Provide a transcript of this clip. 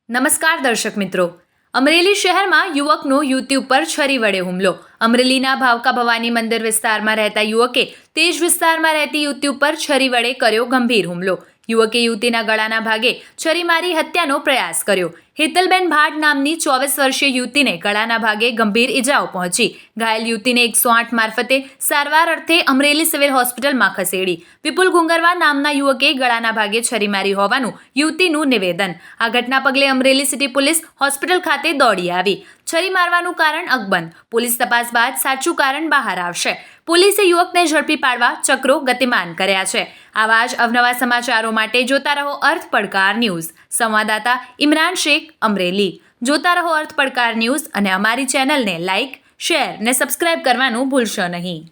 નમસ્કાર દર્શક મિત્રો. અમરેલી શહેરમાં યુવકનો યુવતી ઉપર છરી વડે હુમલો. અમરેલીના ભાવકા ભવાની મંદિર વિસ્તારમાં રહેતા યુવકે તે જ વિસ્તારમાં રહેતી યુવતી ઉપર છરી વડે કર્યો ગંભીર હુમલો. યુવકે યુવતીના ગળાના ભાગે છરી મારી હત્યાનો પ્રયાસ કર્યો. હેતલબેન ભાટ નામની 24 વર્ષીય યુવતીને ગળાના ભાગે ગંભીર ઇજાઓ પહોંચી. ઘાયલ યુવતીને 108 મારફતે સારવાર અર્થે અમરેલી સિવિલ હોસ્પિટલમાં ખસેડી. વિપુલ ગુંગરવા નામના યુવકે ગળાના ભાગે છરી મારી હોવાનું યુવતીનું નિવેદન. આ ઘટના પગલે અમરેલી સિટી પોલીસ હોસ્પિટલ ખાતે દોડી આવી. છરી મારવાનું કારણ અકબંધ. પોલીસ તપાસ બાદ સાચું કારણ બહાર આવશે. પોલીસે યુવકને ઝડપી પાડવા ચક્રો ગતિમાન કર્યા છે. આવા જ અવનવા સમાચારો માટે જોતા રહો અર્થ પડકાર ન્યૂઝ. સંવાદદાતા ઇમરાન શેખ, અમરેલી. જોતા રહો અર્થ પડકાર ન્યૂઝ અને અમારી ચેનલને લાઇક, શેર ને સબસ્ક્રાઇબ કરવાનું ભૂલશો નહીં.